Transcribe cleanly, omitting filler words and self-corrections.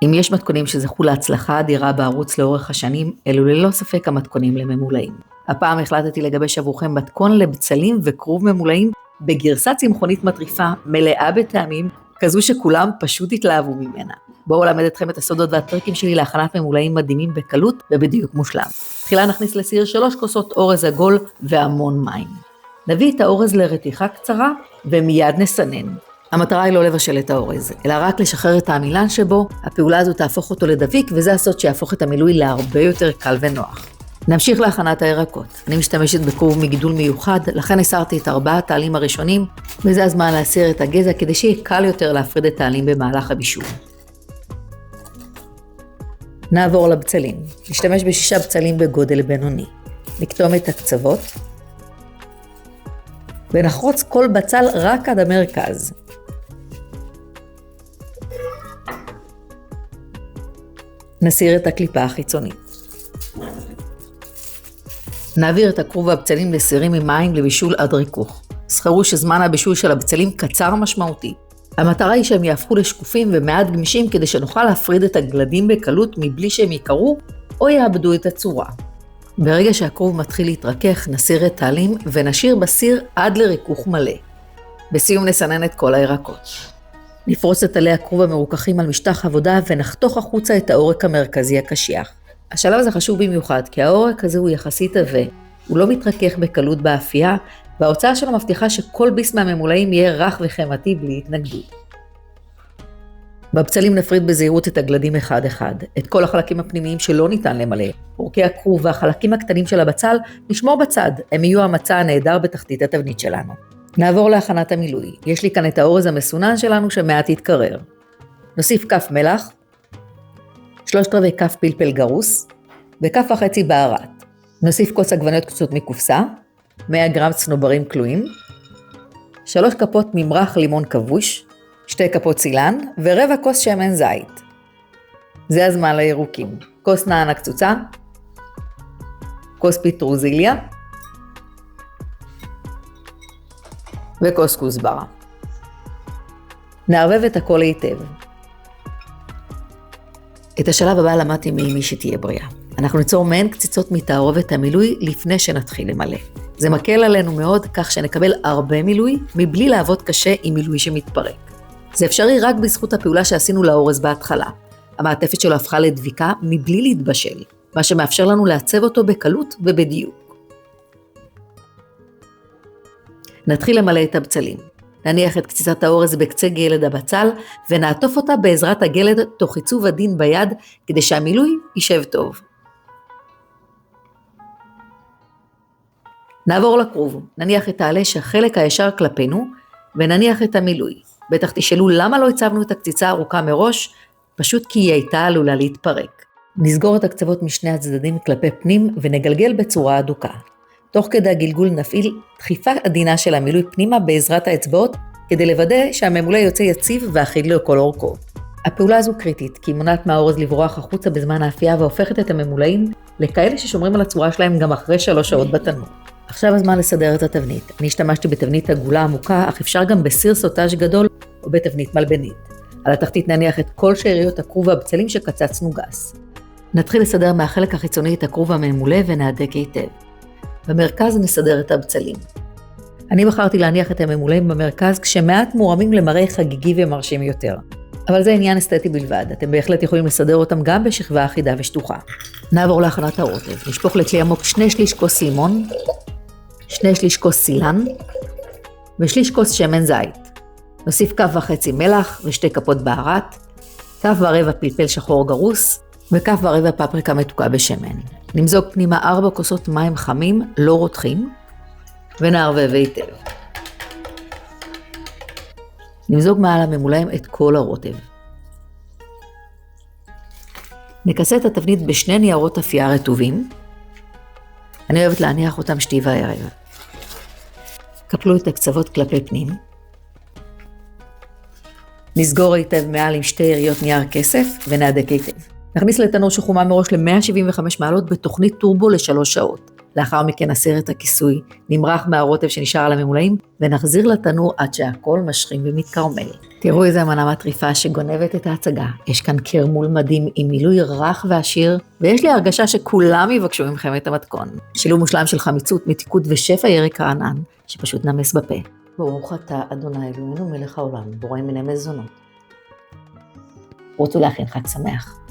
אם יש מתכונים שזכו להצלחה אדירה בערוץ לאורך השנים, אלו ללא ספק המתכונים לממולאים. הפעם החלטתי לגבש עבורכם מתכון לבצלים וכרוב ממולאים בגרסה צמחונית מטריפה, מלאה בטעמים, כזו שכולם פשוט התלהבו ממנה. בואו למד אתכם את הסודות והטריקים שלי להכנת ממולאים מדהימים בקלות ובדיוק מושלם. תחילה נכניס לסיר 3 כוסות אורז עגול והמון מים. נביא את האורז לרתיחה קצרה ומיד נסנן. המטרה היא לא לבשל את האורז, אלא רק לשחרר את העמילן שבו. הפעולה הזו תהפוך אותו לדביק, וזה הסוד שיהפוך את המילוי להרבה יותר קל ונוח. נמשיך להכנת הירקות. אני משתמשת בכרוב מגידול מיוחד, לכן הסרתי את 4 העלים הראשונים, וזה הזמן להסיר את הגזע כדי שיהיה קל יותר להפריד את העלים במהלך הבישול. נעבור לבצלים. נשתמש ב6 בצלים בגודל בינוני. נקטום את הקצוות, ונחרוץ כל בצל רק עד המרכז. נסיר את הקליפה החיצונית. נעביר את הכרוב והבצלים לסירים עם מים לבישול עד ריכוך. זכרו שזמן הבישול של הבצלים קצר משמעותי. המטרה היא שהם יהפכו לשקופים ומעט גמישים כדי שנוכל להפריד את הגלדים בקלות מבלי שהם יקרו או יאבדו את הצורה. ברגע שהכרוב מתחיל להתרכך, נסיר את העלים ונשאיר בסיר עד לריכוך מלא. בסיום נסנן את כל הירקות. נפרוס את עלי הכרוב המרוככים על משטח עבודה ונחתוך החוצה את העורק המרכזי הקשיח. השלב הזה חשוב במיוחד כי העורק הזה הוא יחסית עבה, הוא לא מתרכך בקלות באפייה, וההוצאה שלו מבטיחה שכל ביס מהממולאים יהיה רך וחמתי בלי התנגדות. בבצלים נפריד בזהירות את הגלדים אחד אחד. את כל החלקים הפנימיים שלא ניתן למלא, אורכי הכרוב והחלקים הקטנים של הבצל, נשמור בצד, הם יהיו המצע הנהדר בתחתית התבנית שלנו. נעבור להכנת המילוי. יש לי כאן את האורז המסונן שלנו שמעט יתקרר. נוסיף כף מלח, 3/4 כף פלפל גרוס, וכף וחצי בהרת. נוסיף כוס עגבניות קצות מקופסה, 100 גרם צנוברים כלואים, 3 כפות ממרח לימון כבוש, 2 כפות צילן ורבע כוס שמן זית. זה הזמן לירוקים. כוס נענה קצוצה, כוס פטרוזיליה וכוס כוסברה. נערבב את הכל היטב. את השלב הבא למדתי מאמי שתהיה בריאה. אנחנו ניצור מעין קציצות מתערובת המילוי לפני שנתחיל למלא. זה מקל עלינו מאוד כך שנקבל הרבה מילוי מבלי לעבוד קשה עם מילוי שמתפרק. זה אפשרי רק בזכות הפעולה שעשינו לאורז בהתחלה. המעטפת שלו הפכה לדביקה מבלי להתבשל, מה שמאפשר לנו לעצב אותו בקלות ובדיוק. נתחיל למלא את הבצלים. נניח את קציצת האורז בקצה גלד הבצל ונעטוף אותה בעזרת הגלד תוך עיצוב עדין ביד כדי שהמילוי יישב טוב. נעבור לכרוב. נניח את העלה שהחלק הישר כלפינו ונניח את המילוי. בטח תשאלו למה לא הצבנו את הקציצה הארוכה מראש, פשוט כי היא הייתה עלולה להתפרק. נסגור את הקצוות משני הצדדים כלפי פנים ונגלגל בצורה אדוקה. תוך כדי הגלגול נפעיל דחיפה עדינה של המילוי פנימה בעזרת האצבעות כדי לוודא שהממולא יוצא יציב ואחיד לכל אורכו. הפעולה הזו קריטית כי היא מונעת מהאורז לברוח החוצה בזמן האפייה והופכת את הממולאים לכאלה ששומרים על הצורה שלהם גם אחרי 3 שעות בתנור. עכשיו הזמן לסדר את התבנית. אני השתמשתי בתבנית עגולה עמוקה, אך אפשר גם בסיר סוטאז' גדול או בתבנית מלבנית. על התחתית נניח את כל שאריות הכרוב והבצלים שקצצנו גס. נתחיל לסדר מהחלק החיצוני את הכרוב הממולא ונהדק היטב. במרכז נסדר את הבצלים. אני בחרתי להניח את הממולאים במרכז כשמעט מורמים למראה חגיגי ומרשים יותר. אבל זה עניין אסתטי בלבד, אתם בהחלט יכולים לסדר אותם גם בשכבה אחידה ושטוחה. נעבור להכנת הרוטב. נשפוך לכלי עמוק 2/3 כוס לימון, 2/3 כוס סילן ו1/3 כוס שמן זית. נוסיף כף וחצי מלח ו2 כפות בהרת, כף ורבע פלפל שחור גרוס וכף ורבע פפריקה מתוקה בשמן. נמזוג פנימה 4 כוסות מים חמים, לא רותחים, ונערבב היטב. נמזוג מעל הממולאים את כל הרוטב. נכסה את התבנית ב2 ניירות אפייה רטובים. אני אוהבת להניח אותם שתי וערב. קפלו את הקצוות כלפי פנים. נסגור היטב מעל עם 2 יריות נייר כסף ונהדק היטב. נכניס לתנור שחומה מראש ל-175 מעלות בתוכנית טורבו ל3 שעות. לאחר מכן נסיר את הכיסוי, נמרח מהרוטב שנשאר על הממולאים, ונחזיר לתנור עד שהכל משכים ומתקרמל. תראו איזה מנה מטריפה שגונבת את ההצגה. יש כאן קרמול מדהים עם מילוי רך ועשיר, ויש לי הרגשה שכולם יבקשו ממכם את המתכון. שילוב מושלם של חמיצות, מתיקות ושפע ירק רענן, שפשוט נמס בפה. ברוך אתה, אדוני אלוהינו מלך העולם, בורא מיני מזונות. רוצו להכין חג שמח.